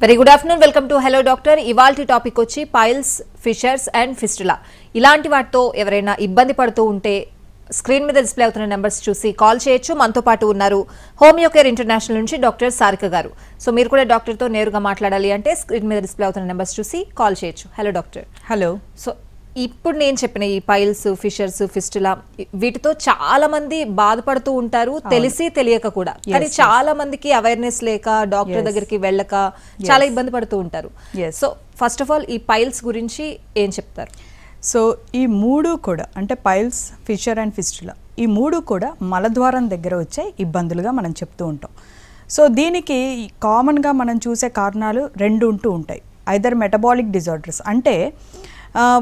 Very good afternoon, welcome to hello doctor. ఇవాల్టి topic వచ్చి piles, fissures and fistula. ఇలాంటి వాటితో ఎవరైనా ఇబ్బంది పడుతూ ఉంటే స్క్రీన్ మీద డిస్ప్లే అవుతున్న నెంబర్స్ చూసి కాల్ చేయొచ్చు. మనతో పాటు ఉన్నారు హోమియో కేర్ ఇంటర్నేషనల్ నుంచి డాక్టర్ సారిక గారు. సో మీరు కూడా డాక్టర్తో నేరుగా మాట్లాడాలి అంటే స్క్రీన్ మీద డిస్ప్లే అవుతున్న నెంబర్స్ చూసి కాల్ చేయొచ్చు. Hello doctor. హలో. సో ఇప్పుడు నేను చెప్పిన ఈ పైల్స్, ఫిషర్స్, ఫిస్టులా వీటితో చాలా మంది బాధపడుతూ ఉంటారు, తెలిసి తెలియక కూడా. కానీ చాలా మందికి అవేర్నెస్ లేక డాక్టర్ దగ్గరికి వెళ్ళక చాలా ఇబ్బంది పడుతూ ఉంటారు. సో ఫస్ట్ ఆఫ్ ఆల్ ఈ పైల్స్ గురించి ఏం చెప్తారు? సో ఈ మూడు కూడా అంటే పైల్స్, ఫిషర్ అండ్ ఫిస్టులా ఈ మూడు కూడా మలద్వారం దగ్గర వచ్చే ఇబ్బందులుగా మనం చెప్తూ ఉంటాం. సో దీనికి కామన్గా మనం చూసే కారణాలు రెండు ఉంటూ ఉంటాయి. ఐదర్ మెటబాలిక్ డిజార్డర్స్ అంటే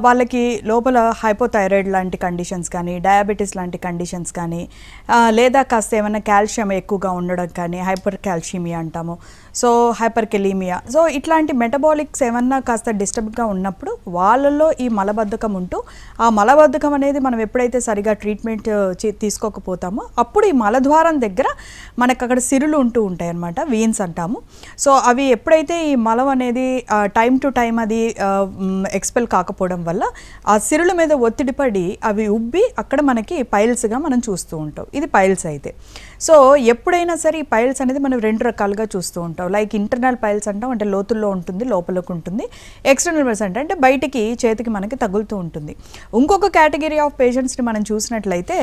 వాళ్ళకి లోపల హైపోథైరాయిడ్ లాంటి కండిషన్స్ కానీ, డయాబెటీస్ లాంటి కండిషన్స్ కానీ, లేదా కాస్త ఏమైనా కాల్షియం ఎక్కువగా ఉండడం కానీ, హైపర్ కాల్షియమియా అంటాము. సో హైపర్కెలీమియా. సో ఇట్లాంటి మెటబాలిక్స్ ఏమన్నా కాస్త డిస్టర్బ్గా ఉన్నప్పుడు వాళ్ళల్లో ఈ మలబద్ధకం ఉంటూ, ఆ మలబద్ధకం అనేది మనం ఎప్పుడైతే సరిగా ట్రీట్మెంట్ తీసుకోకపోతామో అప్పుడు ఈ మలద్వారం దగ్గర మనకు అక్కడ సిరులు ఉంటూ ఉంటాయి అన్నమాట, వీన్స్ అంటాము. సో అవి ఎప్పుడైతే ఈ మలం అనేది టైం టు టైం అది ఎక్స్పెల్ కాకపోవడం వల్ల ఆ సిరుల మీద ఒత్తిడి పడి అవి ఉబ్బి అక్కడ మనకి పైల్స్గా మనం చూస్తూ ఉంటాం. ఇది పైల్స్ అయితే. సో ఎప్పుడైనా సరే ఈ పైల్స్ అనేది మనం రెండు రకాలుగా చూస్తూ ఉంటాం. లైక్ ఇంటర్నల్ పైల్స్ అంటాం, అంటే లోతుల్లో ఉంటుంది, లోపలకు ఉంటుంది. ఎక్స్టర్నల్ పైల్స్ అంటే బయటికి చేతికి మనకి తగులుతూ ఉంటుంది. ఇంకొక కేటగిరీ ఆఫ్ పేషెంట్స్ని మనం చూసినట్లయితే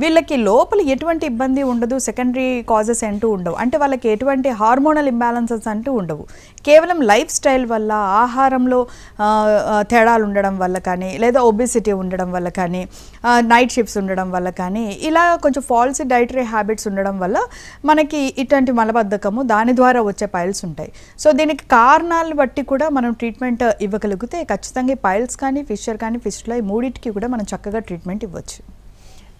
వీళ్ళకి లోపల ఎటువంటి ఇబ్బంది ఉండదు, సెకండరీ కాజెస్ అంటూ ఉండవు. అంటే వాళ్ళకి ఎటువంటి హార్మోనల్ ఇంబ్యాలెన్సెస్ అంటూ ఉండవు. కేవలం లైఫ్ స్టైల్ వల్ల, ఆహారంలో తేడాలు ఉండడం వల్ల కానీ, లేదా ఒబిసిటీ ఉండడం వల్ల కానీ, నైట్ షిఫ్ట్స్ ఉండడం వల్ల కానీ, ఇలా కొంచెం ఫాల్స్ డైటరీ హ్యాబిట్స్ ఉండడం వల్ల మనకి ఇటువంటి మలబద్ధకము, దాని ద్వారా వచ్చే పైల్స్ ఉంటాయి. సో దీనికి కారణాలు బట్టి కూడా మనం ట్రీట్మెంట్ ఇవ్వగలిగితే ఖచ్చితంగా పైల్స్ కానీ, ఫిషర్ కానీ, ఫిస్టులా ఈ మూడింటికి కూడా మనం చక్కగా ట్రీట్మెంట్ ఇవ్వచ్చు.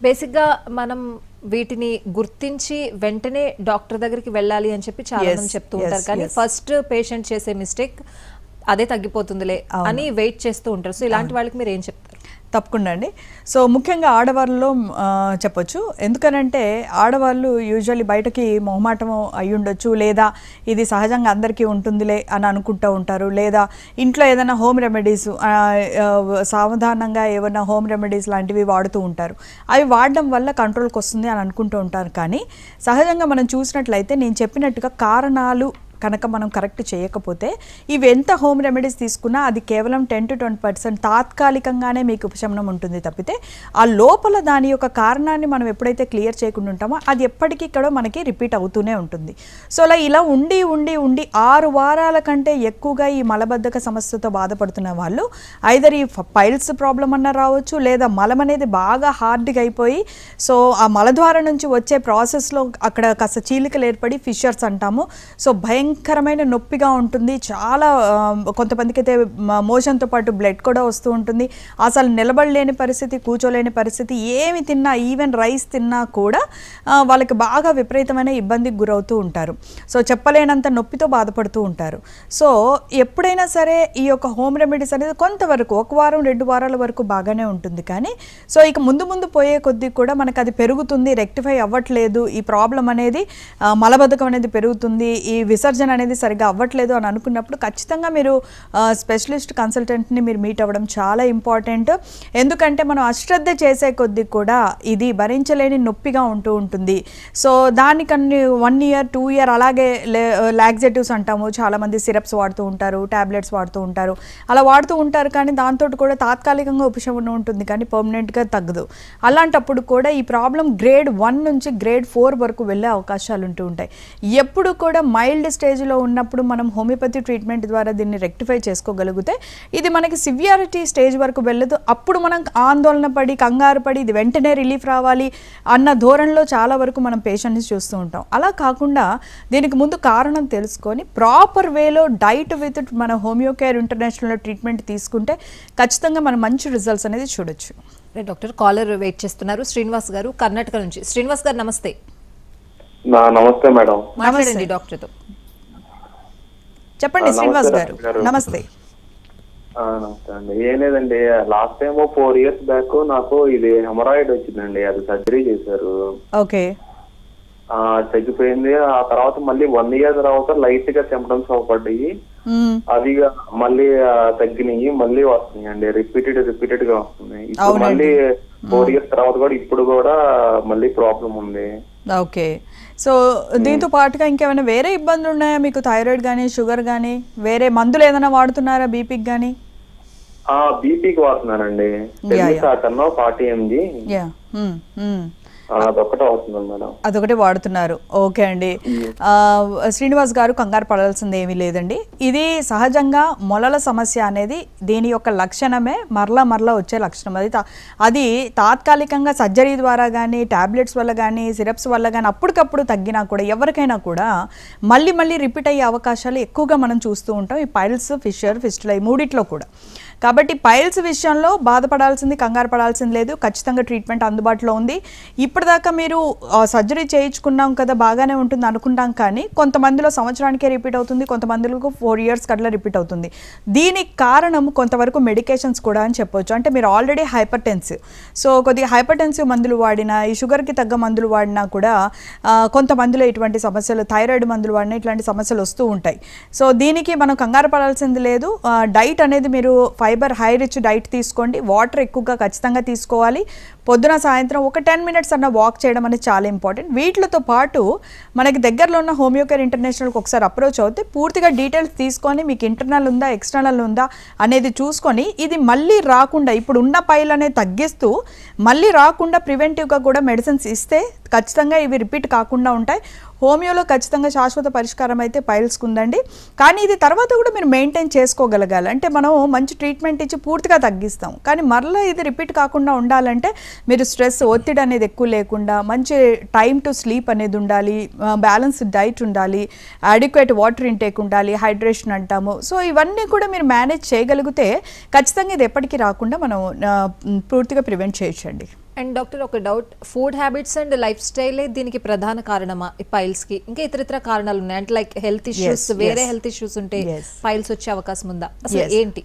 బేసిక్గా మనం వీటిని గుర్తించి వెంటనే డాక్టర్ దగ్గరికి వెళ్ళాలి అని చెప్పి చాలా మంది చెప్తూ ఉంటారు. కానీ ఫస్ట్ పేషెంట్ చేసే మిస్టేక్ అదే తగ్గిపోతుందిలే అని వెయిట్ చేస్తూ ఉంటారు. సో ఇలాంటి వాళ్ళకి మీరు ఏం చెప్తారు? తప్పకుండా అండి. సో ముఖ్యంగా ఆడవాళ్ళలో చెప్పొచ్చు. ఎందుకనంటే ఆడవాళ్ళు యూజువల్లీ బయటకి మొహమాటం అయి ఉండొచ్చు, లేదా ఇది సహజంగా అందరికీ ఉంటుందిలే అని అనుకుంటూ ఉంటారు, లేదా ఇంట్లో ఏదైనా హోమ్ రెమెడీస్ సావధానంగా ఏమైనా హోమ్ రెమెడీస్ లాంటివి వాడుతూ ఉంటారు. అవి వాడడం వల్ల కంట్రోల్కి వస్తుంది అని అనుకుంటూ ఉంటారు. కానీ సహజంగా మనం చూసినట్లయితే నేను చెప్పినట్టుగా కారణాలు కనుక మనం కరెక్ట్ చేయకపోతే ఇవి ఎంత హోమ్ రెమెడీస్ తీసుకున్నా అది కేవలం 10 to 20% తాత్కాలికంగానే మీకు ఉపశమనం ఉంటుంది తప్పితే ఆ లోపల దాని యొక్క కారణాన్ని మనం ఎప్పుడైతే క్లియర్ చేయకుండా ఉంటామో అది ఎప్పటికీ ఇక్కడ మనకి రిపీట్ అవుతూనే ఉంటుంది. సో అలా ఇలా ఉండి 6 వారాల కంటే ఎక్కువగా ఈ మలబద్ధక సమస్యతో బాధపడుతున్న వాళ్ళు ఐదర్ ఈ పైల్స్ ప్రాబ్లం అన్న రావచ్చు, లేదా మలం అనేది బాగా హార్డ్గా అయిపోయి సో ఆ మలద్వారం నుంచి వచ్చే ప్రాసెస్లో అక్కడ కాస్త చీలికలు ఏర్పడి ఫిషర్స్ అంటాము. సో భయంకరమైన నొప్పిగా ఉంటుంది. చాలా కొంతమందికి అయితే మోషన్తో పాటు బ్లడ్ కూడా వస్తూ ఉంటుంది. అసలు నిలబడలేని పరిస్థితి, కూర్చోలేని పరిస్థితి, ఏమి తిన్నా ఈవెన్ రైస్ తిన్నా కూడా వాళ్ళకి బాగా విపరీతమైన ఇబ్బందికి గురవుతూ ఉంటారు. సో చెప్పలేనంత నొప్పితో బాధపడుతూ ఉంటారు. సో ఎప్పుడైనా సరే ఈ యొక్క హోమ్ రెమెడీస్ అనేది కొంతవరకు 1 వారం 2 వారాల వరకు బాగానే ఉంటుంది. కానీ సో ఇక ముందు పోయే కొద్దీ కూడా మనకు అది పెరుగుతుంది, రెక్టిఫై అవ్వట్లేదు, ఈ ప్రాబ్లం అనేది మలబద్ధకం అనేది పెరుగుతుంది, ఈ విసర్జన అనేది సరిగా అవ్వట్లేదు అని అనుకున్నప్పుడు ఖచ్చితంగా మీరు స్పెషలిస్ట్ కన్సల్టెంట్ని మీరు మీట్ అవ్వడం చాలా ఇంపార్టెంట్. ఎందుకంటే మనం అశ్రద్ధ చేసే కొద్దీ కూడా ఇది భరించలేని నొప్పిగా ఉంటూ ఉంటుంది. సో దానికన్నీ 1 year 2 year అలాగే లాక్సేటివ్స్ అంటాము, చాలామంది సిరప్స్ వాడుతూ ఉంటారు, ట్యాబ్లెట్స్ వాడుతూ ఉంటారు, అలా వాడుతూ ఉంటారు. కానీ దాంతో కూడా తాత్కాలికంగా ఉపశమనం ఉంటుంది కానీ పర్మనెంట్గా తగ్గదు. అలాంటప్పుడు కూడా ఈ ప్రాబ్లం grade 1 నుంచి grade 4 వరకు వెళ్ళే అవకాశాలు ఉంటూ ఉంటాయి. ఎప్పుడు కూడా మైల్డ్ స్టేజ్లో ఉన్నప్పుడు మనం హోమియోపతి ట్రీట్మెంట్ ద్వారా దీన్ని రెక్టిఫై చేసుకోగలిగితే ఇది మనకి సివియారిటీ స్టేజ్ వరకు వెళ్ళదు. అప్పుడు మనం ఆందోళన పడి, కంగారు పడి ఇది వెంటనే రిలీఫ్ రావాలి అన్న ధోరణిలో చాలా వరకు మనం పేషెంట్స్ చూస్తూ ఉంటాం. అలా కాకుండా దీనికి ముందు కారణం తెలుసుకొని ప్రాపర్ వేలో డైట్ విత్ మన హోమియో కేర్ ఇంటర్నేషనల్ ట్రీట్మెంట్ తీసుకుంటే ఖచ్చితంగా మనం మంచి రిజల్ట్స్ అనేది చూడొచ్చు. డాక్టర్ కాలర్ వెయిట్ చేస్తున్నారు, శ్రీనివాస్ గారు కర్ణాటక నుంచి. శ్రీనివాస్ గారు నమస్తే. నమస్తే మేడం. మాట్లాడండి డాక్టర్తో. చెప్పండి శ్రీనివాస్ గారు. నమస్తే. నమస్తే అండి. ఏం లేదండి, లాస్ట్ టైం 4 years బ్యాక్ నాకు ఇది హెమరాయిడ్ వచ్చిందండి, అది సర్జరీ చేశారు. ఓకే. తగ్గిపోయింది. ఆ తర్వాత మళ్ళీ 1 year తర్వాత లైట్ గా సిమ్టమ్స్ అవపడ్డాయి. అవి మళ్ళీ తగ్గినాయి, మళ్ళీ వస్తున్నాయి అండి. రిపీటెడ్ గా వస్తున్నాయి. ఇప్పుడు మళ్ళీ 4 years తర్వాత కూడా ఇప్పుడు కూడా మళ్ళీ ప్రాబ్లం ఉంది. ఓకే. సో దీంతో పాటుగా ఇంకేమైనా వేరే ఇబ్బందులు ఉన్నాయా మీకు? థైరాయిడ్ కానీ, షుగర్ కానీ, వేరే మందులు ఏదైనా వాడుతున్నారా బీపీకి కానీ? బీపీకి వాడుతున్నానండి. 40 mg. అదొకటే అవుతుంది మేడం. అదొకటి వాడుతున్నారు. ఓకే అండి. శ్రీనివాస్ గారు, కంగారు పడాల్సింది ఏమీ లేదండి. ఇది సహజంగా మొలల సమస్య అనేది దీని యొక్క లక్షణమే మరలా వచ్చే లక్షణం. అది తాత్కాలికంగా సర్జరీ ద్వారా కానీ, టాబ్లెట్స్ వల్ల కానీ, సిరప్స్ వల్ల కానీ అప్పటికప్పుడు తగ్గినా కూడా ఎవరికైనా కూడా మళ్ళీ రిపీట్ అయ్యే అవకాశాలు ఎక్కువగా మనం చూస్తూ ఉంటాం ఈ పైల్స్, ఫిషర్, ఫిస్టులా ఈ మూడిట్లో కూడా. కాబట్టి పైల్స్ విషయంలో బాధపడాల్సింది, కంగారు పడాల్సింది లేదు. ఖచ్చితంగా ట్రీట్మెంట్ అందుబాటులో ఉంది. ఇప్పటిదాకా మీరు సర్జరీ చేయించుకున్నాం కదా, బాగానే ఉంటుంది అనుకుంటాం, కానీ కొంతమందిలో సంవత్సరానికే రిపీట్ అవుతుంది, కొంతమందిలో 4 years కట్లా రిపీట్ అవుతుంది. దీనికి కారణం కొంతవరకు మెడికేషన్స్ కూడా అని చెప్పొచ్చు. అంటే మీరు ఆల్రెడీ హైపర్టెన్సివ్, సో కొద్దిగా హైపర్టెన్సివ్ మందులు వాడినా, ఈ షుగర్కి తగ్గ మందులు వాడినా కూడా కొంతమందిలో ఇటువంటి సమస్యలు, థైరాయిడ్ మందులు వాడినా ఇట్లాంటి సమస్యలు వస్తూ ఉంటాయి. సో దీనికి మనం కంగారు పడాల్సింది లేదు. డైట్ అనేది మీరు ఫైబర్ హై రిచ్ డైట్ తీసుకోండి. వాటర్ ఎక్కువగా ఖచ్చితంగా తీసుకోవాలి. పొద్దున సాయంత్రం ఒక 10 minutes అన్న వాక్ చేయడం అనేది చాలా ఇంపార్టెంట్. వీటితో పాటు మనకి దగ్గరలో ఉన్న హోమియోకేర్ ఇంటర్నేషనల్కి ఒకసారి అప్రోచ్ అవుతే పూర్తిగా డీటెయిల్స్ తీసుకొని మీకు ఇంటర్నల్ ఉందా, ఎక్స్టర్నల్ ఉందా అనేది చూసుకొని ఇది మళ్ళీ రాకుండా, ఇప్పుడు ఉన్న పైల్ అనేది తగ్గిస్తూ మళ్ళీ రాకుండా ప్రివెంటివ్గా కూడా మెడిసిన్స్ ఇస్తే ఖచ్చితంగా ఇవి రిపీట్ కాకుండా ఉంటాయి. హోమియోలో ఖచ్చితంగా శాశ్వత పరిష్కారం అయితే పైల్స్కి ఉందండి. కానీ ఇది తర్వాత కూడా మీరు మెయింటైన్ చేసుకోగలగాలి. అంటే మనం మంచి ట్రీట్మెంట్ ఇచ్చి పూర్తిగా తగ్గిస్తాం, కానీ మరలా ఇది రిపీట్ కాకుండా ఉండాలంటే మీరు స్ట్రెస్, ఒత్తిడి అనేది ఎక్కువ లేకుండా మంచి టైం టు స్లీప్ అనేది ఉండాలి, బ్యాలెన్స్డ్ డైట్ ఉండాలి, అడిక్వేట్ వాటర్ ఇంటేక్ ఉండాలి, హైడ్రేషన్ అంటాము. సో ఇవన్నీ కూడా మీరు మేనేజ్ చేయగలిగితే ఖచ్చితంగా ఇది ఎప్పటికీ రాకుండా మనం పూర్తిగా ప్రివెంట్ చేయొచ్చండి. అండ్ డాక్టర్, ఒక doubt, food habits and life స్టైలే దీనికి ప్రధాన కారణమా ఈ పైల్స్ కి? ఇంకా ఇతర కారణాలు ఉన్నాయి అంటే లైక్ హెల్త్ ఇష్యూస్, వేరే హెల్త్ ఇష్యూస్ ఉంటే పైల్స్ వచ్చే అవకాశం ఉందా? అసలు ఏంటి?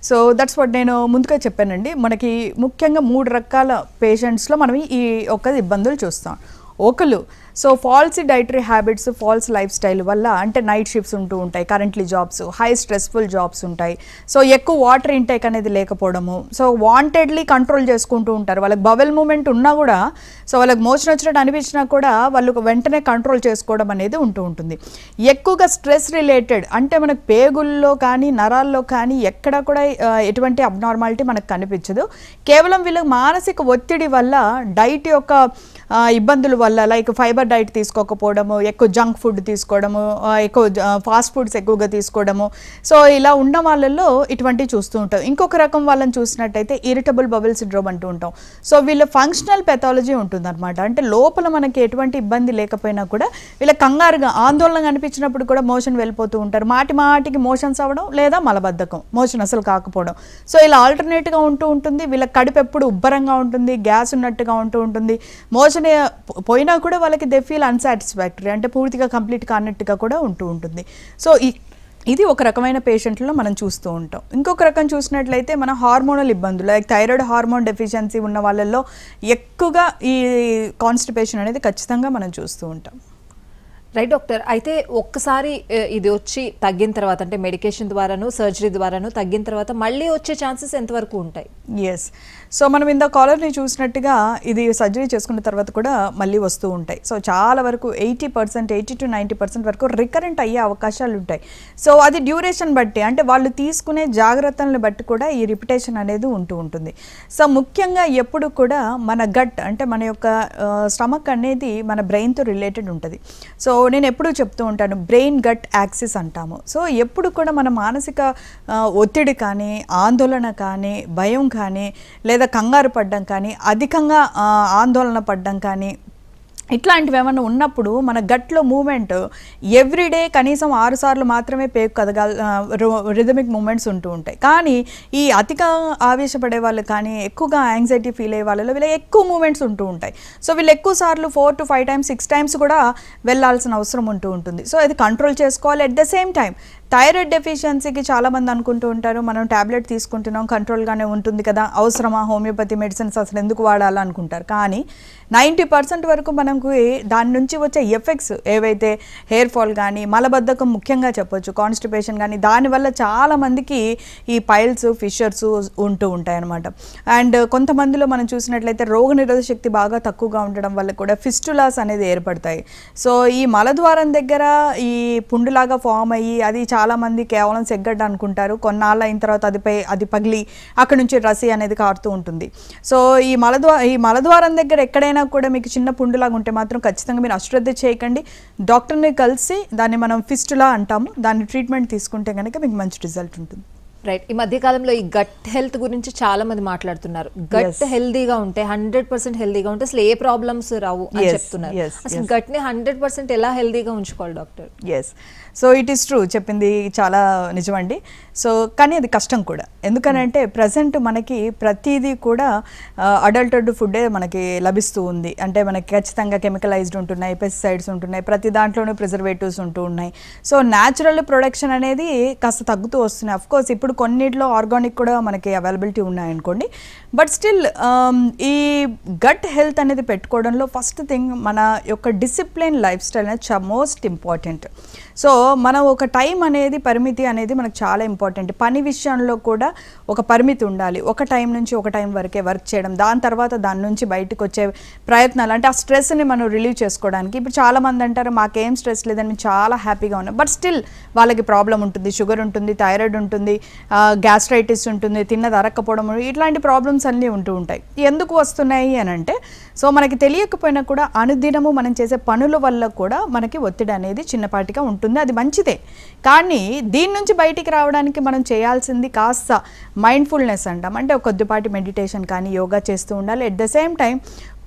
సో దట్స్ వాట్ నేను ముందుగా చెప్పానండి. మనకి ముఖ్యంగా 3 రకాల పేషెంట్స్లో మనం ఈ ఒక్క ఇబ్బందులు చూస్తాం. ఒకరు so false dietary habits, false lifestyle వల్ల, అంటే నైట్ షిఫ్ట్స్ ఉంటూ ఉంటాయి, currently jobs, high stressful jobs ఉంటాయి, సో ఎక్కువ వాటర్ ఇంటేక్ అనేది లేకపోవడము, సో వాంటెడ్లీ కంట్రోల్ చేసుకుంటూ ఉంటారు. వాళ్ళకి బవెల్ మూమెంట్ ఉన్నా కూడా, సో వాళ్ళకి మోషన్ వచ్చినట్టు అనిపించినా కూడా వాళ్ళు వెంటనే కంట్రోల్ చేసుకోవడం అనేది ఉంటూ ఉంటుంది. ఎక్కువగా స్ట్రెస్ రిలేటెడ్, అంటే మనకు పేగుల్లో కానీ నరాల్లో కానీ ఎక్కడ కూడా ఎటువంటి అబ్నార్మాలిటీ మనకు కనిపించదు. కేవలం వీళ్ళకి మానసిక ఒత్తిడి వల్ల, డైట్ యొక్క ఇబ్బందుల వల్ల, లైక్ ఫైబర్ డైట్ తీసుకోకపోవడము, ఎక్కువ జంక్ ఫుడ్ తీసుకోవడము, ఎక్కువ ఫాస్ట్ ఫుడ్స్ ఎక్కువగా తీసుకోవడము, సో ఇలా ఉన్న వాళ్ళల్లో ఇటువంటివి చూస్తూ ఉంటాం. ఇంకొక రకం వాళ్ళని చూసినట్టయితే ఇరిటబుల్ బబుల్ సిండ్రోమ్ అంటూ ఉంటాం. సో వీళ్ళ ఫంక్షనల్ పెథాలజీ ఉంటుందన్నమాట. అంటే లోపల మనకి ఎటువంటి ఇబ్బంది లేకపోయినా కూడా వీళ్ళ కంగారుగా, ఆందోళనగా అనిపించినప్పుడు కూడా మోషన్ వెళ్ళిపోతూ ఉంటారు. మాటికి మోషన్స్ అవ్వడం, లేదా మలబద్ధకం, మోషన్ అసలు కాకపోవడం. సో ఇలా ఆల్టర్నేట్గా ఉంటూ ఉంటుంది. వీళ్ళ కడుపు ఎప్పుడు ఉబ్బరంగా ఉంటుంది, గ్యాస్ ఉన్నట్టుగా ఉంటూ ఉంటుంది. మోషన్ పోయినా కూడా వాళ్ళకి దే ఫీల్ అన్సాటిస్ఫాక్టరీ, అంటే పూర్తిగా కంప్లీట్ కానట్టుగా కూడా ఉంటూ ఉంటుంది. సో ఇది ఒక రకమైన పేషెంట్లో మనం చూస్తూ ఉంటాం. ఇంకొక రకం చూసినట్లయితే మన హార్మోనల్ ఇబ్బందులు, లైక్ థైరాయిడ్ హార్మోన్ డెఫిషియన్సీ ఉన్న వాళ్ళల్లో ఎక్కువగా ఈ కాన్స్టిపేషన్ అనేది ఖచ్చితంగా మనం చూస్తూ ఉంటాం. రైట్ డాక్టర్, అయితే ఒక్కసారి ఇది వచ్చి తగ్గిన తర్వాత, అంటే మెడికేషన్ ద్వారాను, సర్జరీ ద్వారాను తగ్గిన తర్వాత మళ్ళీ వచ్చే ఛాన్సెస్ ఎంతవరకు ఉంటాయి? సో మనం ఇంత కాలర్ని చూసినట్టుగా ఇది సర్జరీ చేసుకున్న తర్వాత కూడా మళ్ళీ వస్తూ ఉంటాయి. సో చాలా వరకు 80% 80 to 90% వరకు రికరెంట్ అయ్యే అవకాశాలు ఉంటాయి. సో అది డ్యూరేషన్ బట్టి, అంటే వాళ్ళు తీసుకునే జాగ్రత్తలను బట్టి కూడా ఈ రిపిటేషన్ అనేది ఉంటూ ఉంటుంది. సో ముఖ్యంగా ఎప్పుడు కూడా మన గట్, అంటే మన యొక్క స్టమక్ అనేది మన బ్రెయిన్తో రిలేటెడ్ ఉంటుంది. సో నేను ఎప్పుడూ చెప్తూ ఉంటాను, బ్రెయిన్ గట్ యాక్సిస్ అంటాము. సో ఎప్పుడు కూడా మన మానసిక ఒత్తిడి కానీ, ఆందోళన కానీ, భయం కానీ, లేదా కంగారు పడ్డం కానీ, అధికంగా ఆందోళన పడ్డం కానీ, ఇట్లాంటివి ఏమైనా ఉన్నప్పుడు మన గట్లో మూమెంట్ ఎవ్రీడే కనీసం 6 సార్లు మాత్రమే పేగు రిథమిక్ మూమెంట్స్ ఉంటూ ఉంటాయి. కానీ ఈ అతిగా ఆవేశపడే వాళ్ళు కానీ, ఎక్కువగా యాంగ్జైటీ ఫీల్ అయ్యే వాళ్ళలో వీళ్ళ ఎక్కువ మూమెంట్స్ ఉంటూ ఉంటాయి. సో వీళ్ళు ఎక్కువ సార్లు 4 to 5 times 6 times కూడా వెళ్ళాల్సిన అవసరం ఉంటూ ఉంటుంది. సో ఇది కంట్రోల్ చేసుకోవాలి. At the same time thyroid డెఫిషియన్సీకి చాలామంది అనుకుంటూ ఉంటారు, మనం ట్యాబ్లెట్ తీసుకుంటున్నాం, కంట్రోల్గానే ఉంటుంది కదా, అవసరమా హోమియోపతి మెడిసిన్స్, అసలు ఎందుకు వాడాలి అనుకుంటారు. కానీ 90% వరకు మనకు దాని నుంచి వచ్చే ఎఫెక్ట్స్ ఏవైతే హెయిర్ ఫాల్ కానీ మలబద్ధకం ముఖ్యంగా చెప్పొచ్చు, కాన్స్టిపేషన్ కానీ, దానివల్ల చాలా మందికి ఈ పైల్స్ ఫిషర్స్ ఉంటూ ఉంటాయి అన్నమాట. అండ్ కొంతమందిలో మనం చూసినట్లయితే రోగనిరోధక శక్తి బాగా తక్కువగా ఉండడం వల్ల కూడా ఫిస్టులాస్ అనేది ఏర్పడతాయి. సో ఈ మలద్వారం దగ్గర ఈ పుండులాగా ఫామ్ అయ్యి అది చాలామంది కేవలం సెగ్గడ్డ అనుకుంటారు. కొన్నాళ్ళు అయిన తర్వాత అది పగిలి అక్కడ నుంచి రసి అనేది కారుతూ ఉంటుంది. సో ఈ మలద్వారం దగ్గర ఎక్కడైనా కూడా మీకు చిన్న పుండులాగా ఉంటే మాత్రం ఖచ్చితంగా మీరు అశ్రద్ధ చేయకండి. డాక్టర్ని కలిసి దాన్ని మనం ఫిస్టులా అంటాము, దాన్ని ట్రీట్మెంట్ తీసుకుంటే కనుక మీకు మంచి రిజల్ట్ ఉంటుంది. రైట్. ఈ మధ్య కాలంలో ఈ గట్ హెల్త్ గురించి చాలా మంది మాట్లాడుతున్నారు. గట్ హెల్దీగా ఉంటే 100% హెల్దీగా ఉంటే అసలు ఏ ప్రాబ్లమ్స్ రావు అని చెప్తున్నారు. అసలు గట్ ని 100% ఎలా హెల్దీగా ఉంచుకోవాలి doctor? Yes, so it is true, చెప్పింది చాలా నిజమండి. సో కానీ అది కష్టం కూడా. ఎందుకనంటే ప్రజెంట్ మనకి ప్రతిదీ కూడా అడల్టెడ్ ఫుడ్డే మనకి లభిస్తూ ఉంది. అంటే మనకి ఖచ్చితంగా కెమికలైజ్డ్ ఉంటున్నాయి, పెస్టిసైడ్స్ ఉంటున్నాయి, ప్రతి దాంట్లోనూ ప్రిజర్వేటివ్స్ ఉంటూ ఉన్నాయి. సో న్యాచురల్ ప్రొడక్షన్ అనేది కాస్త తగ్గుతూ వస్తున్నాయి. అఫ్కోర్స్ ఇప్పుడు కొన్నిట్లో ఆర్గానిక్ కూడా మనకి అవైలబిలిటీ ఉన్నాయనుకోండి. బట్ స్టిల్ ఈ గట్ హెల్త్ అనేది పెట్టుకోవడంలో ఫస్ట్ థింగ్ మన యొక్క డిసిప్లిన్ లైఫ్ స్టైల్ అనేది మోస్ట్ ఇంపార్టెంట్. సో మనం ఒక టైం అనేది పరిమితి అనేది మనకు చాలా ఇంపార్టెంట్. పని విషయంలో కూడా ఒక పరిమితి ఉండాలి. ఒక టైం నుంచి ఒక టైం వరకే వర్క్ చేయడం, దాని తర్వాత దాని నుంచి బయటకు వచ్చే ప్రయత్నాలు, అంటే ఆ స్ట్రెస్ని మనం రిలీవ్ చేసుకోవడానికి. ఇప్పుడు చాలామంది అంటారు మాకేం స్ట్రెస్ లేదని మేము చాలా హ్యాపీగా ఉన్నాం. బట్ స్టిల్ వాళ్ళకి ప్రాబ్లం ఉంటుంది, షుగర్ ఉంటుంది, థైరాయిడ్ ఉంటుంది, గ్యాస్ట్రైటిస్ ఉంటుంది, తిన్నది అరక్కపోవడం, ఇట్లాంటి ప్రాబ్లమ్స్ అన్నీ ఉంటూ ఉంటాయి. ఎందుకు వస్తున్నాయి అని అంటే సో మనకి తెలియకపోయినా కూడా అనుదినము మనం చేసే పనుల వల్ల కూడా మనకి ఒత్తిడి అనేది చిన్నపాటిగా ఉంటుంది. అది మంచిదే, కానీ దీని నుంచి బయటికి రావడానికి మనం చేయాల్సింది కాస్త మైండ్ఫుల్నెస్ అంటాం. అంటే ఒక కొద్దిపాటి మెడిటేషన్ కానీ యోగా చేస్తూ ఉండాలి. ఎట్ ద సేమ్ టైం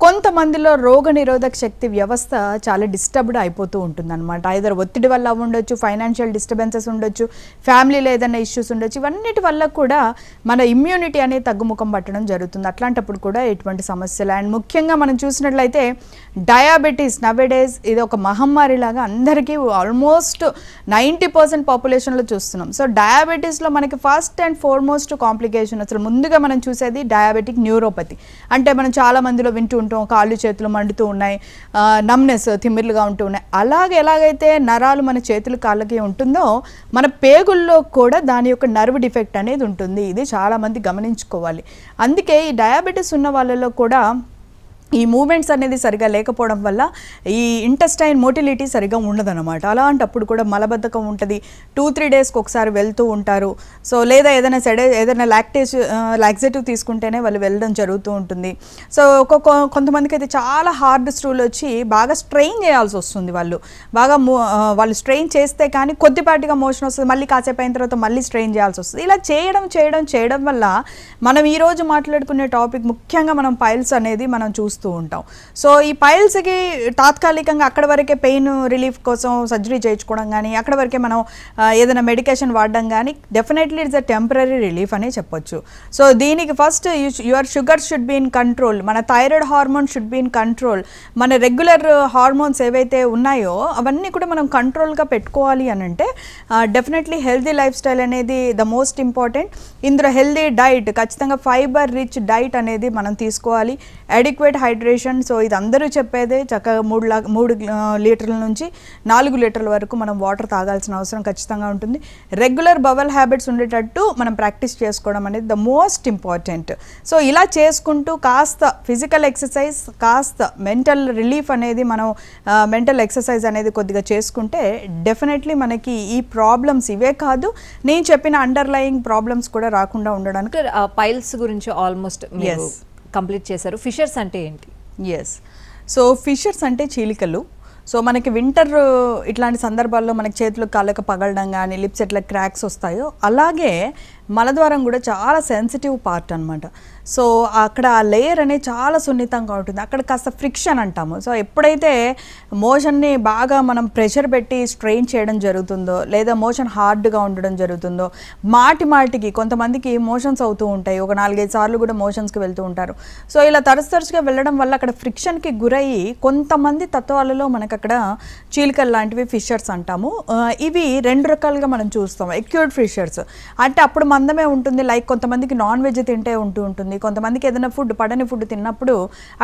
కొంతమందిలో రోగనిరోధక శక్తి వ్యవస్థ చాలా డిస్టర్బ్డ్ అయిపోతూ ఉంటుంది అనమాట. ఐదర్ ఒత్తిడి వల్ల ఉండొచ్చు, ఫైనాన్షియల్ డిస్టర్బెన్సెస్ ఉండొచ్చు, ఫ్యామిలీలో ఏదైనా ఇష్యూస్ ఉండొచ్చు. ఇవన్నిటి వల్ల కూడా మన ఇమ్యూనిటీ అనేది తగ్గుముఖం పట్టడం జరుగుతుంది. అట్లాంటప్పుడు కూడా ఎటువంటి సమస్యలు. అండ్ ముఖ్యంగా మనం చూసినట్లయితే డయాబెటీస్ నవేడేస్ ఇది ఒక మహమ్మారిలాగా అందరికీ ఆల్మోస్ట్ 90% పాపులేషన్లో చూస్తున్నాం. సో డయాబెటీస్లో మనకి ఫస్ట్ అండ్ ఫార్మోస్ట్ కాంప్లికేషన్ అసలు ముందుగా మనం చూసేది డయాబెటిక్ న్యూరోపతి. అంటే మనం చాలా మందిలో వింటూ కాళ్ళు చేతులు మండుతూ ఉన్నాయి, నమ్నెస్ తిమ్మిర్లుగా ఉంటూ ఉన్నాయి. ఎలాగైతే నరాలు మన చేతులు కాళ్ళకి ఉంటుందో మన పేగుల్లో కూడా దాని యొక్క నర్వ్ డిఫెక్ట్ అనేది ఉంటుంది. ఇది చాలామంది గమనించుకోవాలి. అందుకే ఈ డయాబెటీస్ ఉన్న వాళ్ళలో కూడా ఈ మూమెంట్స్ అనేది సరిగా లేకపోవడం వల్ల ఈ ఇంటెస్టైన్ మోటిలిటీ సరిగా ఉండదన్నమాట. అలాంటప్పుడు కూడా మలబద్ధకం ఉంటుంది. 2-3 డేస్కి ఒకసారి వెళ్తూ ఉంటారు. సో లేదా ఏదైనా లాక్సేటివ్ తీసుకుంటేనే వాళ్ళు వెళ్ళడం జరుగుతూ ఉంటుంది. సో కొంతమందికి అయితే చాలా హార్డ్ స్టూల్ వచ్చి బాగా స్ట్రెయిన్ చేయాల్సి వస్తుంది. వాళ్ళు స్ట్రెయిన్ చేస్తే కానీ కొద్దిపాటిగా మోషన్ వస్తుంది, మళ్ళీ కాసేపు అయిన తర్వాత మళ్ళీ స్ట్రెయిన్ చేయాల్సి వస్తుంది. ఇలా చేయడం వల్ల మనం ఈరోజు మాట్లాడుకునే టాపిక్ ముఖ్యంగా మనం పైల్స్ అనేది మనం చూస్తూ ఉంటాం. సో ఈ పైల్స్కి తాత్కాలికంగా అక్కడ వరకే పెయిన్ రిలీఫ్ కోసం సర్జరీ చేయించుకోవడం కానీ, అక్కడ వరకే మనం ఏదైనా మెడికేషన్ వాడడం కానీ definitely it's a temporary relief అనే చెప్పొచ్చు. సో దీనికి first your sugar should be in control, మన thyroid hormone should be in control, మన రెగ్యులర్ హార్మోన్స్ ఏవైతే ఉన్నాయో అవన్నీ కూడా మనం కంట్రోల్గా పెట్టుకోవాలి అని అంటే డెఫినెట్లీ హెల్తీ లైఫ్ స్టైల్ అనేది ద మోస్ట్ ఇంపార్టెంట్. ఇందులో హెల్తీ డైట్, ఖచ్చితంగా ఫైబర్ రిచ్ డైట్ అనేది మనం తీసుకోవాలి. అడిక్వేట్ హైడ్రేషన్, సో ఇది అందరూ చెప్పేదే. చక్కగా 3 లీటర్ల నుంచి 4 లీటర్ల వరకు మనం వాటర్ తాగాల్సిన అవసరం ఖచ్చితంగా ఉంటుంది. రెగ్యులర్ బవల్ హ్యాబిట్స్ ఉండేటట్టు మనం ప్రాక్టీస్ చేసుకోవడం అనేది ద మోస్ట్ ఇంపార్టెంట్. సో ఇలా చేసుకుంటూ కాస్త ఫిజికల్ ఎక్సర్సైజ్, కాస్త మెంటల్ రిలీఫ్ అనేది మనం మెంటల్ ఎక్సర్సైజ్ అనేది కొద్దిగా చేసుకుంటే డెఫినెట్లీ మనకి ఈ ప్రాబ్లమ్స్ ఇవే కాదు, నేను చెప్పిన అండర్లయింగ్ ప్రాబ్లమ్స్ కూడా రాకుండా ఉండడానికి. పైల్స్ గురించి ఆల్మోస్ట్ కంప్లీట్ చేశారు. ఫిషర్స్ అంటే ఏంటి? ఎస్, సో ఫిషర్స్ అంటే చీలికలు. సో మనకి వింటర్ ఇట్లాంటి సందర్భాల్లో మనకి చేతులు కాళ్ళకు పగలడం కానీ, లిప్స్ ఎట్లా క్రాక్స్ వస్తాయో అలాగే మలద్వారం కూడా చాలా సెన్సిటివ్ పార్ట్ అనమాట. సో అక్కడ ఆ లేయర్ అనేది చాలా సున్నితంగా ఉంటుంది. అక్కడ కాస్త ఫ్రిక్షన్ అంటాము. సో ఎప్పుడైతే మోషన్ని బాగా మనం ప్రెషర్ పెట్టి స్ట్రెయిన్ చేయడం జరుగుతుందో, లేదా మోషన్ హార్డ్గా ఉండడం జరుగుతుందో, మాటికి కొంతమందికి మోషన్స్ అవుతూ ఉంటాయి, ఒక 4-5 సార్లు కూడా మోషన్స్కి వెళ్తూ ఉంటారు. సో ఇలా తరచుగా వెళ్ళడం వల్ల అక్కడ ఫ్రిక్షన్కి గురయ్యి కొంతమంది తత్వాలలో మనకు అక్కడ చీలికలు లాంటివి ఫిషర్స్ అంటాము. ఇవి 2 రకాలుగా మనం చూస్తాం. అక్యూట్ ఫిషర్స్ అంటే అప్పుడు మన మందమే ఉంటుంది. లైక్ కొంతమందికి నాన్ వెజ్ తింటే ఉంటుంది, కొంతమందికి ఏదైనా ఫుడ్ పడని ఫుడ్ తిన్నప్పుడు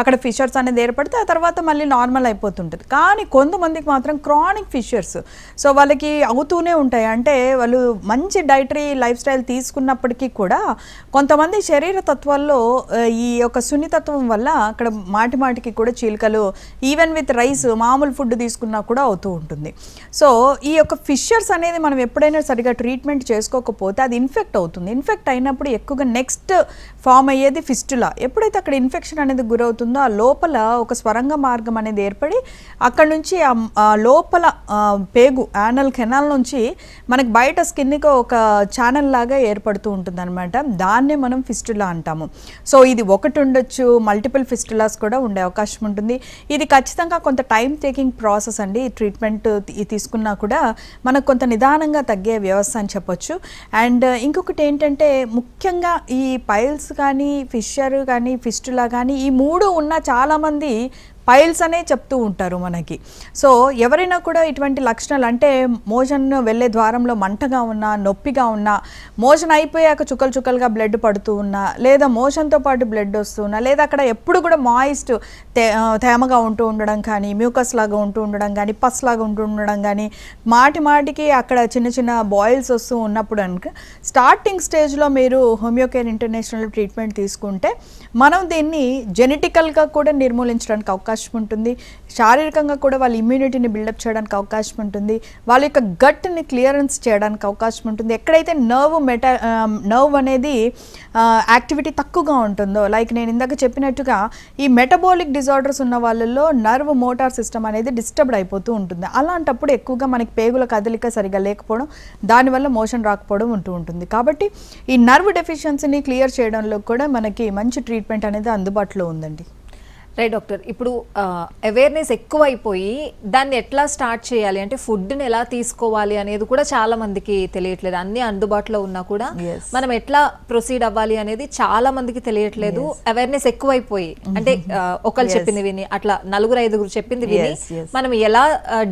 అక్కడ ఫిషర్స్ అనేది ఏర్పడితే ఆ తర్వాత మళ్ళీ నార్మల్ అయిపోతుంటుంది. కానీ కొంతమందికి మాత్రం క్రానిక్ ఫిషర్స్, సో వాళ్ళకి అవుతూనే ఉంటాయి. అంటే వాళ్ళు మంచి డైటరీ లైఫ్ స్టైల్ తీసుకున్నప్పటికీ కూడా కొంతమంది శరీర తత్వాల్లో ఈ యొక్క సున్నితత్వం వల్ల అక్కడ మాటికి కూడా చీలికలు, ఈవెన్ విత్ రైస్ మామూలు ఫుడ్ తీసుకున్నా కూడా అవుతూ ఉంటుంది. సో ఈ యొక్క ఫిషర్స్ అనేది మనం ఎప్పుడైనా సరిగా ట్రీట్మెంట్ చేసుకోకపోతే అది ఇన్ఫెక్ట్ అవుతుంది. ఇన్ఫెక్ట్ అయినప్పుడు ఎక్కువగా నెక్స్ట్ ఫామ్ అయ్యేది ఫిస్టులా. ఎప్పుడైతే అక్కడ ఇన్ఫెక్షన్ అనేది గురవుతుందో ఆ లోపల ఒక స్వరంగ మార్గం అనేది ఏర్పడి అక్కడ నుంచి ఆ లోపల పేగు యానల్ కెనాల్ నుంచి మనకి బయట స్కిన్కి ఒక ఛానల్ లాగా ఏర్పడుతూ ఉంటుంది అనమాట. దాన్నే మనం ఫిస్టులా అంటాము. సో ఇది ఒకటి ఉండొచ్చు, మల్టిపుల్ ఫిస్టులాస్ కూడా ఉండే అవకాశం ఉంటుంది. ఇది ఖచ్చితంగా కొంత టైం టేకింగ్ ప్రాసెస్ అండి. ట్రీట్మెంట్ తీసుకున్నా కూడా మనకు కొంత నిదానంగా తగ్గే వ్యవస్థ అని చెప్పొచ్చు. అండ్ ఇంకొకటి ఏంటంటే ముఖ్యంగా ఈ పైల్స్ కానీ ఫిషర్ కానీ ఫిస్టులా కానీ ఈ మూడు ఉన్న చాలామంది పైల్స్ అనే చెప్తూ ఉంటారు మనకి. సో ఎవరైనా కూడా ఇటువంటి లక్షణాలు అంటే మోషన్ వెళ్ళే ద్వారంలో మంటగా ఉన్నా, నొప్పిగా ఉన్నా, మోషన్ అయిపోయాక చుక్కలు చుక్కలుగా బ్లడ్ పడుతూ ఉన్నా, లేదా మోషన్తో పాటు బ్లడ్ వస్తున్నా, లేదా అక్కడ ఎప్పుడు కూడా మాయిస్ట్ తేమగా ఉంటూ ఉండడం కానీ, మ్యూకస్ లాగా ఉంటూ ఉండడం కానీ, పస్ లాగా ఉంటూ ఉండడం కానీ, మాటికి అక్కడ చిన్న చిన్న బాయిల్స్ వస్తూ ఉన్నప్పుడు కనుక స్టార్టింగ్ స్టేజ్లో మీరు హోమియోకేర్ ఇంటర్నేషనల్ ట్రీట్మెంట్ తీసుకుంటే మనం దీన్ని జెనెటికల్గా కూడా నిర్మూలించడానికి అవకాశం ఉంటుంది. శారీరకంగా కూడా వాళ్ళ ఇమ్యూనిటీని బిల్డప్ చేయడానికి అవకాశం ఉంటుంది. వాళ్ళ యొక్క గట్ని క్లియరెన్స్ చేయడానికి అవకాశం ఉంటుంది. ఎక్కడైతే నర్వ్ అనేది యాక్టివిటీ తక్కువగా ఉంటుందో, లైక్ నేను ఇందాక చెప్పినట్టుగా ఈ మెటబాలిక్ డిజార్డర్స్ ఉన్న వాళ్ళల్లో నర్వ్ మోటార్ సిస్టమ్ అనేది డిస్టర్బ్డ్ అయిపోతూ ఉంటుంది. అలాంటప్పుడు ఎక్కువగా మనకి పేగుల కదలిక సరిగా లేకపోవడం, దానివల్ల మోషన్ రాకపోవడం ఉంటూ ఉంటుంది. కాబట్టి ఈ నర్వ్ డెఫిషియన్సీని క్లియర్ చేయడంలో కూడా మనకి మంచి ట్రీట్మెంట్ అనేది అందుబాటులో ఉందండి. రైట్ డాక్టర్, ఇప్పుడు అవేర్నెస్ ఎక్కువ అయిపోయి దాన్ని ఎట్లా స్టార్ట్ చేయాలి అంటే ఫుడ్ని ఎలా తీసుకోవాలి అనేది కూడా చాలా మందికి తెలియట్లేదు. అన్ని అందుబాటులో ఉన్నా కూడా మనం ఎట్లా ప్రొసీడ్ అవ్వాలి అనేది చాలా మందికి తెలియట్లేదు. అవేర్నెస్ ఎక్కువైపోయి అంటే ఒకళ్ళు చెప్పింది విని, అట్లా 4-5 చెప్పింది విని మనం ఎలా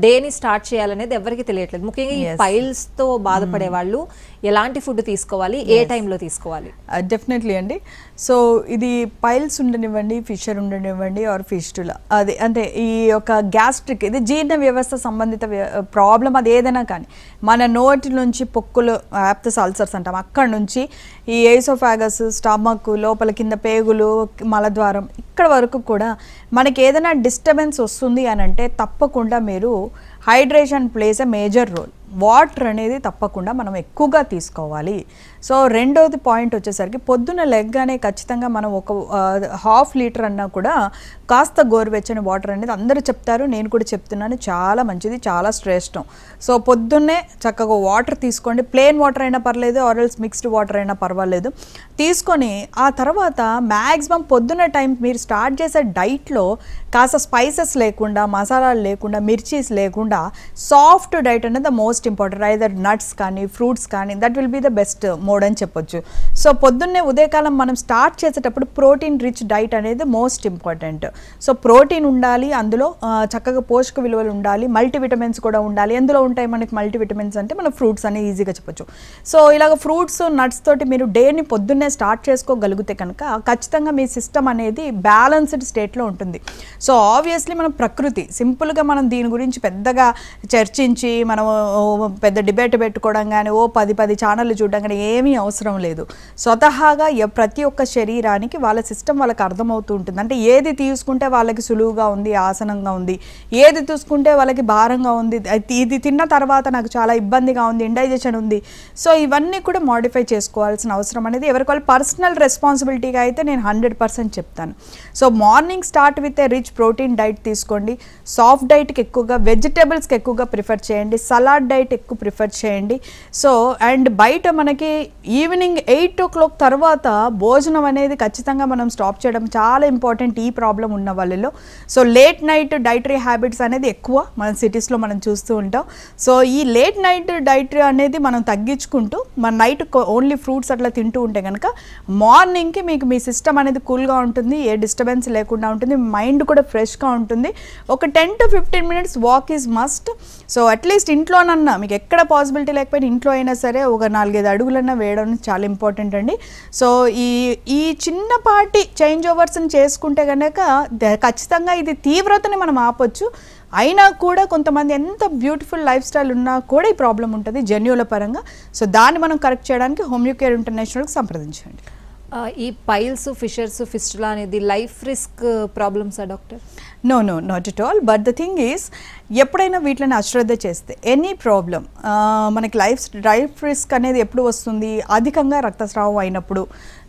డేని స్టార్ట్ చేయాలనేది ఎవరికి తెలియట్లేదు. ముఖ్యంగా ఈ పైల్స్ తో బాధపడే వాళ్ళు ఎలాంటి ఫుడ్ తీసుకోవాలి, ఏ టైంలో తీసుకోవాలి? డెఫినెట్లీ అండి. సో ఇది పైల్స్ ఉండనివ్వండి, ఫిషర్ ఉండనివ్వండి ఆర్ ఫిస్టులా, అది అంటే ఈ యొక్క గ్యాస్ట్రిక్, ఇది జీర్ణ వ్యవస్థ సంబంధిత ప్రాబ్లం, అది ఏదైనా కానీ మన నోటి నుంచి పొక్కులు, యాప్తస్ అల్సర్స్ అంటాం, అక్కడ నుంచి ఈ ఏసోఫాగస్, స్టమక్, లోపల కింద పేగులు, మలద్వారం, ఇక్కడ వరకు కూడా మనకి ఏదైనా డిస్టర్బెన్స్ వస్తుంది అని అంటే తప్పకుండా మీరు hydration plays a major role. Water అనేది తప్పకుండా మనం ఎక్కువగా తీసుకోవాలి. సో రెండోది పాయింట్ వచ్చేసరికి పొద్దున లెగ్గానే ఖచ్చితంగా మనం ఒక 1/2 లీటర్ అన్నా కూడా కాస్త గోరువెచ్చని వాటర్ అనేది అందరూ చెప్తారు, నేను కూడా చెప్తున్నాను, చాలా మంచిది, చాలా శ్రేష్టం. సో పొద్దున్నే చక్కగా వాటర్ తీసుకోండి. ప్లెయిన్ వాటర్ అయినా పర్లేదు, ఆర్ఎల్స్ మిక్స్డ్ వాటర్ అయినా పర్వాలేదు, తీసుకొని ఆ తర్వాత మ్యాక్సిమం పొద్దున్న టైం మీరు స్టార్ట్ చేసే డైట్లో కాస్త స్పైసెస్ లేకుండా, మసాలాలు లేకుండా, మిర్చీస్ లేకుండా సాఫ్ట్ డైట్ అనేది the most important. Either nuts కానీ ఫ్రూట్స్ కానీ, that will be the best mode అని చెప్పొచ్చు. సో పొద్దున్నే ఉదయకాలం మనం స్టార్ట్ చేసేటప్పుడు ప్రోటీన్ రిచ్ డైట్ అనేది మోస్ట్ ఇంపార్టెంట్. సో ప్రోటీన్ ఉండాలి, అందులో చక్కగా పోషక విలువలు ఉండాలి, మల్టీవిటమిన్స్ కూడా ఉండాలి. ఎందులో ఉంటాయి మనకి మల్టీవిటమిన్స్ అంటే మనం ఫ్రూట్స్ అని ఈజీగా చెప్పొచ్చు. సో ఇలాగ ఫ్రూట్స్, నట్స్ తోటి మీరు డేని పొద్దున్నే స్టార్ట్ చేసుకోగలిగితే కనుక ఖచ్చితంగా మీ సిస్టమ్ అనేది బ్యాలెన్స్డ్ స్టేట్లో ఉంటుంది. సో ఆబ్వియస్లీ మనం ప్రకృతి సింపుల్గా మనం దీని గురించి పెద్దగా చర్చించి మనం పెద్ద డిబేట్ పెట్టుకోవడం కానీ, 10 ఛానళ్ళు చూడడం కానీ ఏమీ అవసరం లేదు. స్వతహాగా ప్రతి ఒక్క శరీరానికి వాళ్ళ సిస్టమ్ వాళ్ళకి అర్థమవుతూ ఉంటుంది. అంటే ఏది తీసుకుంటే వాళ్ళకి సులువుగా ఉంది, ఆసనంగా ఉంది, ఏది తీసుకుంటే వాళ్ళకి భారంగా ఉంది, ఇది తిన్న తర్వాత నాకు చాలా ఇబ్బందిగా ఉంది, ఇండైజెషన్ ఉంది. సో ఇవన్నీ కూడా మాడిఫై చేసుకోవాల్సిన అవసరం అనేది ఎవరికి వాళ్ళు పర్సనల్ రెస్పాన్సిబిలిటీగా అయితే నేను 100% చెప్తాను. So morning start with a rich protein diet తీసుకోండి. సాఫ్ట్ డైట్కి ఎక్కువగా, వెజిటేబుల్స్కి ఎక్కువగా ప్రిఫర్ చేయండి, సలాడ్ డైట్ ఎక్కువ ప్రిఫర్ చేయండి. సో అండ్ బయట మనకి ఈవినింగ్ 8 o'clock తర్వాత భోజనం అనేది ఖచ్చితంగా మనం స్టాప్ చేయడం చాలా ఇంపార్టెంట్ ఈ ప్రాబ్లం ఉన్న వాళ్ళలో. So late night dietary habits అనేది ఎక్కువ మన సిటీస్లో మనం చూస్తూ ఉంటాం. సో ఈ లేట్ నైట్ డైటరీ అనేది మనం తగ్గించుకుంటూ మన నైట్ ఓన్లీ ఫ్రూట్స్ అట్లా తింటూ ఉంటే కనుక మార్నింగ్కి మీకు మీ సిస్టమ్ అనేది కూల్గా ఉంటుంది, ఏ డిస్టర్బెన్స్ లేకుండా ఉంటుంది, మైండ్ కూడా ఫ్రెష్గా ఉంటుంది. ఒక 10 to 15 minutes walk is must. So at least ఇంట్లోనన్నా మీకు ఎక్కడ పాసిబిలిటీ లేకపోయినా ఇంట్లో అయినా సరే ఒక 4-5 అడుగులన్నా వేయడం చాలా ఇంపార్టెంట్ అండి. సో ఈ చిన్నపాటి చేంజ్ ఓవర్స్ని చేసుకుంటే కనుక ఖచ్చితంగా ఇది తీవ్రతని మనం ఆపొచ్చు. అయినా కూడా కొంతమంది ఎంత బ్యూటిఫుల్ లైఫ్ స్టైల్ ఉన్నా కూడా ఈ ప్రాబ్లం ఉంటుంది జన్యువుల పరంగా. సో దాన్ని మనం కరెక్ట్ చేయడానికి హోమియోకేర్ ఇంటర్నేషనల్కి సంప్రదించండి. ఈ పైల్స్, ఫిషర్స్, ఫిస్టులా అనేది లైఫ్ రిస్క్ ప్రాబ్లమ్సా doctor? No not at all. But the thing is ఎప్పుడైనా వీటిని అశ్రద్ధ చేస్తే ఎనీ ప్రాబ్లం మనకి లైఫ్ రిస్క్ అనేది ఎప్పుడు వస్తుంది? అధికంగా రక్తస్రావం అయినప్పుడు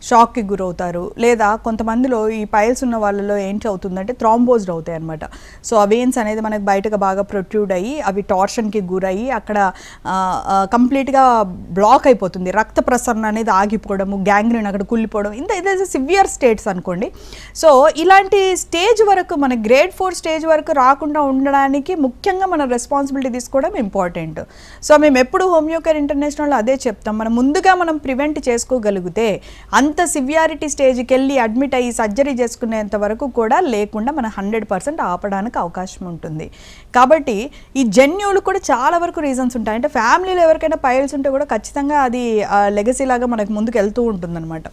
షాక్కి గురవుతారు, లేదా కొంతమందిలో ఈ పైల్స్ ఉన్న వాళ్ళలో ఏంటి అవుతుందంటే థ్రాంబోజ్డ్ అవుతాయి అనమాట. సో ఆ వెయిన్స్ అనేది మనకి బయటకు బాగా ప్రొట్రూడ్ అయ్యి అవి టార్షన్కి గురయ్యి అక్కడ కంప్లీట్గా బ్లాక్ అయిపోతుంది, రక్త ప్రసరణ అనేది ఆగిపోవడము, గ్యాంగ్రీన్ అక్కడ కుళ్ళిపోవడం, ఇదే సివియర్ స్టేట్స్ అనుకోండి. సో ఇలాంటి స్టేజ్ వరకు మన గ్రేడ్ 4 స్టేజ్ వరకు రాకుండా ఉండడానికి ముఖ్యంగా మన రెస్పాన్సిబిలిటీ తీసుకోవడం ఇంపార్టెంట్. సో మేము ఎప్పుడు హోమియోకేర్ ఇంటర్నేషనల్లో అదే చెప్తాం, మనం ముందుగా మనం ప్రివెంట్ చేసుకోగలిగితే అంత సివియారిటీ స్టేజ్కి వెళ్ళి అడ్మిట్ అయ్యి సర్జరీ చేసుకునేంత వరకు కూడా లేకుండా మనం 100% ఆపడానికి అవకాశం ఉంటుంది. కాబట్టి ఈ జన్యువులు కూడా చాలా వరకు రీజన్స్ ఉంటాయి. అంటే ఫ్యామిలీలో ఎవరికైనా పైల్స్ ఉంటే కూడా ఖచ్చితంగా అది లెగసీ లాగా మనకు ముందుకు వెళ్తూ ఉంటుందన్నమాట.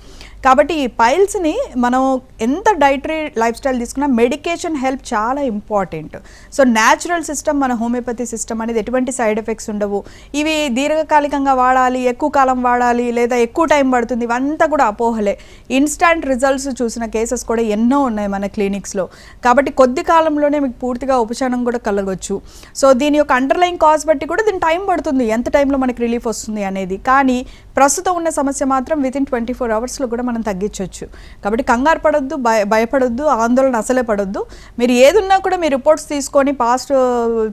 కాబట్టి ఈ పైల్స్ని మనం ఎంత డైటరీ లైఫ్ స్టైల్ తీసుకున్నా మెడికేషన్ హెల్ప్ చాలా ఇంపార్టెంట్. సో న్యాచురల్ సిస్టమ్ మన హోమియోపతి సిస్టమ్ అనేది ఎటువంటి సైడ్ ఎఫెక్ట్స్ ఉండవు. ఇవి దీర్ఘకాలికంగా వాడాలి, ఎక్కువ కాలం వాడాలి, లేదా ఎక్కువ టైం పడుతుంది, ఇవంతా కూడా అపోహలే. ఇన్స్టాంట్ రిజల్ట్స్ చూసిన కేసెస్ కూడా ఎన్నో ఉన్నాయి మన క్లినిక్స్లో. కాబట్టి కొద్ది కాలంలోనే మీకు పూర్తిగా ఉపశమనం కూడా కలగవచ్చు. సో దీని యొక్క అండర్లైన్ కాజ్ బట్టి కూడా దీని టైం పడుతుంది, ఎంత టైంలో మనకి రిలీఫ్ వస్తుంది అనేది. కానీ ప్రస్తుతం ఉన్న సమస్య మాత్రం వితిన్ 24 అవర్స్లో కూడా మనం తగ్గించవచ్చు. కాబట్టి కంగారు పడొద్దు, భయపడొద్దు, ఆందోళన అసలే పడొద్దు. మీరు ఏదున్నా కూడా మీ రిపోర్ట్స్ తీసుకొని పాస్ట్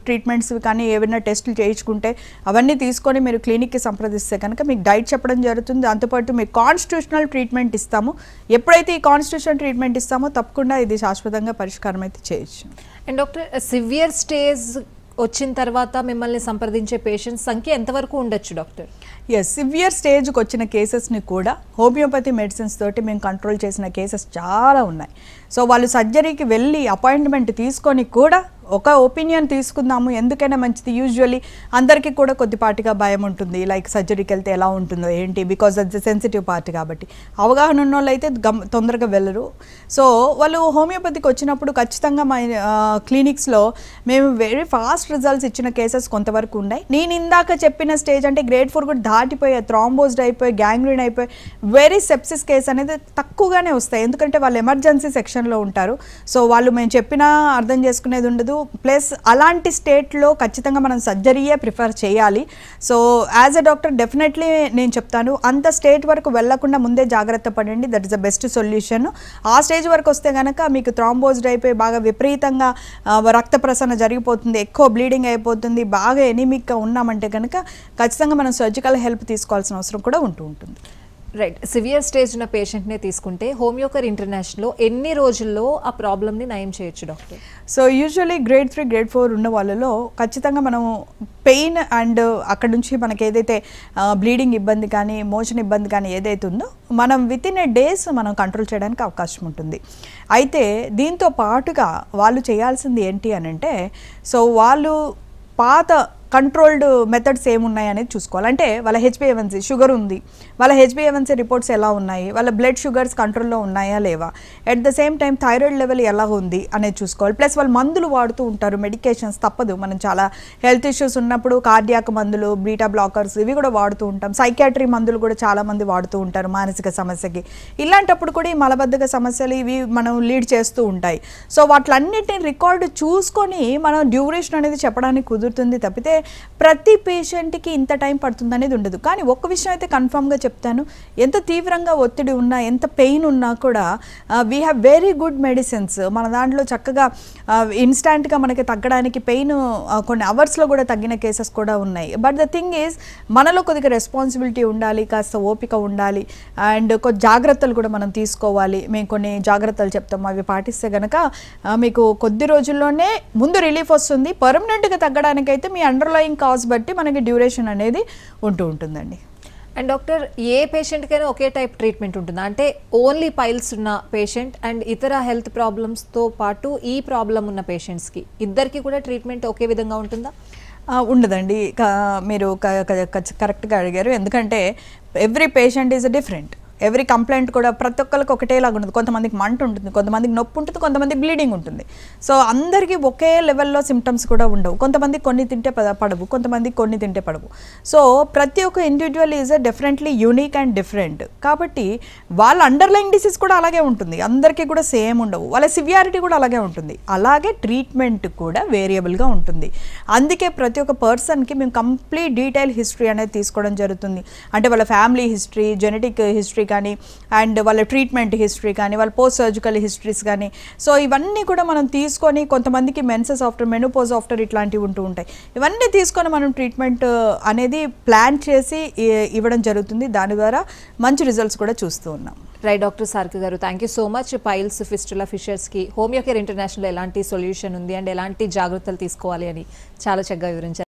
ట్రీట్మెంట్స్ కానీ ఏమైనా టెస్టులు చేయించుకుంటే అవన్నీ తీసుకొని మీరు క్లినిక్కి సంప్రదిస్తే కనుక మీకు డైట్ చెప్పడం జరుగుతుంది. దాంతోపాటు మీకు కాన్స్టిట్యూషనల్ ట్రీట్మెంట్ ఇస్తాము. ఎప్పుడైతే ఈ కాన్స్టిట్యూషనల్ ట్రీట్మెంట్ ఇస్తామో తప్పకుండా ఇది శాశ్వతంగా పరిష్కారం అయితే చేయొచ్చు. అండ్ డాక్టర్, సివియర్ స్టేజ్ వచ్చిన తర్వాత మిమ్మల్ని సంప్రదించే పేషెంట్స్ సంఖ్య ఎంతవరకు ఉండొచ్చు డాక్టర్? సివియర్ స్టేజ్కి వచ్చిన కేసెస్ని కూడా హోమియోపతి మెడిసిన్స్ తోటి మేము కంట్రోల్ చేసిన కేసెస్ చాలా ఉన్నాయి. సో వాళ్ళు సర్జరీకి వెళ్ళి అపాయింట్మెంట్ తీసుకొని కూడా ఒక ఒపీనియన్ తీసుకుందాము ఎందుకైనా మంచిది. యూజువల్లీ అందరికీ కూడా కొద్దిపాటిగా భయం ఉంటుంది, లైక్ సర్జరీకి వెళ్తే ఎలా ఉంటుందో ఏంటి, బికాజ్ అది సెన్సిటివ్ పార్ట్ కాబట్టి. అవగాహన ఉన్న వాళ్ళు అయితే తొందరగా వెళ్ళరు. సో వాళ్ళు హోమియోపతికి వచ్చినప్పుడు ఖచ్చితంగా మా క్లినిక్స్లో మేము వెరీ ఫాస్ట్ రిజల్ట్స్ ఇచ్చిన కేసెస్ కొంతవరకు ఉన్నాయి. నేను ఇందాక చెప్పిన స్టేజ్ అంటే గ్రేడ్ 4 కూడా దాటిపోయాయి, థ్రాంబోజ్డ్ అయిపోయి, గ్యాంగ్రీన్ అయిపోయి, వెరీ సెప్సిస్ కేస్ అనేది తక్కువగానే వస్తాయి. ఎందుకంటే వాళ్ళు ఎమర్జెన్సీ సెక్షన్లో ఉంటారు. సో వాళ్ళు మేము చెప్పినా అర్థం చేసుకునేది ఉండదు. ప్లస్ అలాంటి స్టేట్లో ఖచ్చితంగా మనం సర్జరీయే ప్రిఫర్ చేయాలి. So as a doctor definitely నేను చెప్తాను, అంత స్టేట్ వరకు వెళ్లకుండా ముందే జాగ్రత్త పడండి. That is the best solution. ఆ స్టేజ్ వరకు వస్తే కనుక మీకు థ్రాంబోజ్డ్ అయిపోయి బాగా విపరీతంగా రక్త ప్రసరణ జరిగిపోతుంది, ఎక్కువ బ్లీడింగ్ అయిపోతుంది, బాగా ఎనిమిక్గా ఉన్నామంటే కనుక ఖచ్చితంగా మనం సర్జికల్ హెల్ప్ తీసుకోవాల్సిన అవసరం కూడా ఉంటుంది. రైట్. సివియర్ స్టేజ్ ఉన్న పేషెంట్నే తీసుకుంటే హోమియోకేర్ ఇంటర్నేషనల్లో ఎన్ని రోజుల్లో ఆ ప్రాబ్లమ్ని నయం చేయొచ్చు doctor? So usually grade 3, grade 4 ఉన్న వాళ్ళలో ఖచ్చితంగా మనం పెయిన్ అండ్ అక్కడ నుంచి మనకి ఏదైతే బ్లీడింగ్ ఇబ్బంది కానీ మోషన్ ఇబ్బంది కానీ ఏదైతే ఉందో మనం వితిన్ ఏ డేస్ మనం కంట్రోల్ చేయడానికి అవకాశం ఉంటుంది. అయితే దీంతో పాటుగా వాళ్ళు చేయాల్సింది ఏంటి అని అంటే, సో వాళ్ళు పాత కంట్రోల్డ్ మెథడ్స్ ఏమున్నాయి అనేది చూసుకోవాలి. అంటే వాళ్ళ HbA1c షుగర్ ఉంది, వాళ్ళ HbA1c రిపోర్ట్స్ ఎలా ఉన్నాయి, వాళ్ళ బ్లడ్ షుగర్స్ కంట్రోల్లో ఉన్నాయా లేవా, at the same time thyroid level ఎలా ఉంది అనేది చూసుకోవాలి. ప్లస్ వాళ్ళు మందులు వాడుతూ ఉంటారు, మెడికేషన్స్ తప్పదు. మనం చాలా హెల్త్ ఇష్యూస్ ఉన్నప్పుడు కార్డియాక్ మందులు, బీటా బ్లాకర్స్ ఇవి కూడా వాడుతూ ఉంటాం. సైకాట్రీ మందులు కూడా చాలామంది వాడుతూ ఉంటారు మానసిక సమస్యకి. ఇలాంటప్పుడు కూడా ఈ మలబద్ధక సమస్యలు ఇవి మనం లీడ్ చేస్తూ ఉంటాయి. సో వాటిలన్నిటిని రికార్డు చూసుకొని మనం డ్యూరేషన్ అనేది చెప్పడానికి కుదురుతుంది తప్పితే ప్రతి పేషెంట్కి ఇంత టైం పడుతుంది అనేది ఉండదు. కానీ ఒక్క విషయం అయితే కన్ఫర్మ్గా చెప్తాను, ఎంత తీవ్రంగా ఒత్తిడి ఉన్నా, ఎంత పెయిన్ ఉన్నా కూడా we have very good medicines. మన దాంట్లో చక్కగా ఇన్స్టాంట్గా మనకి తగ్గడానికి పెయిన్ కొన్ని అవర్స్లో కూడా తగ్గిన కేసెస్ కూడా ఉన్నాయి. బట్ ద థింగ్ ఈజ్ మనలో కొద్దిగా రెస్పాన్సిబిలిటీ ఉండాలి, కాస్త ఓపిక ఉండాలి, అండ్ కొన్ని జాగ్రత్తలు కూడా మనం తీసుకోవాలి. మేము కొన్ని జాగ్రత్తలు చెప్తాం, అవి పాటిస్తే కనుక మీకు కొద్ది రోజుల్లోనే ముందు రిలీఫ్ వస్తుంది. పర్మనెంట్గా తగ్గడానికైతే మీ అండర్లైన్ కాజ్ బట్టి మనకి డ్యూరేషన్ అనేది ఉంటుందండి. అండ్ డాక్టర్, ఏ పేషెంట్కైనా ఒకే టైప్ ట్రీట్మెంట్ ఉంటుందా? అంటే ఓన్లీ పైల్స్ ఉన్న పేషెంట్ అండ్ ఇతర హెల్త్ ప్రాబ్లమ్స్తో పాటు ఈ ప్రాబ్లం ఉన్న పేషెంట్స్కి ఇద్దరికి కూడా ట్రీట్మెంట్ ఒకే విధంగా ఉంటుందా? ఉండదండి. మీరు కరెక్ట్గా అడిగారు. ఎందుకంటే every patient is different. Every complaint కూడా ప్రతి ఒక్కరికి ఒకటేలాగా ఉంటుంది. కొంతమందికి మంట ఉంటుంది, కొంతమందికి నొప్పి ఉంటుంది, కొంతమందికి బ్లీడింగ్ ఉంటుంది. సో అందరికీ ఒకే లెవెల్లో సిమ్టమ్స్ కూడా ఉండవు. కొంతమందికి కొన్ని తింటే పడవు, కొంతమందికి కొన్ని తింటే పడవు. సో ప్రతి ఒక్క individual is definitely unique and different. కాబట్టి వాళ్ళ అండర్లైన్ డిసీజ్ కూడా అలాగే ఉంటుంది, అందరికీ కూడా సేమ్ ఉండవు. వాళ్ళ సివియారిటీ కూడా అలాగే ఉంటుంది. అలాగే ట్రీట్మెంట్ కూడా వేరియబుల్గా ఉంటుంది. అందుకే ప్రతి ఒక్క పర్సన్కి మేము కంప్లీట్ డీటెయిల్ హిస్టరీ అనేది తీసుకోవడం జరుగుతుంది. అంటే వాళ్ళ ఫ్యామిలీ హిస్టరీ, జెనెటిక్ హిస్టరీ కానీ, అండ్ వాళ్ళ ట్రీట్మెంట్ హిస్టరీ కానీ, వాళ్ళ పోస్ట్ సర్జికల్ హిస్టరీస్ కానీ, సో ఇవన్నీ కూడా మనం తీసుకొని, కొంతమందికి మెన్సెస్ ఆఫ్టర్, మెనోపోజ్ ఆఫ్టర్ ఇట్లాంటివి ఉంటూ ఉంటాయి. ఇవన్నీ తీసుకొని మనం ట్రీట్మెంట్ అనేది ప్లాన్ చేసి ఇవ్వడం జరుగుతుంది. దాని ద్వారా మంచి రిజల్ట్స్ కూడా చూస్తూ ఉన్నాం. రైట్ డాక్టర్ సార్కి గారు, thank you so much. Piles, fistula, ఫిషర్స్కి హోమియో కేర్ ఇంటర్నేషనల్ ఎలాంటి సొల్యూషన్ ఉంది అండ్ ఎలాంటి జాగ్రత్తలు తీసుకోవాలి అని చాలా చక్కగా వివరించారు.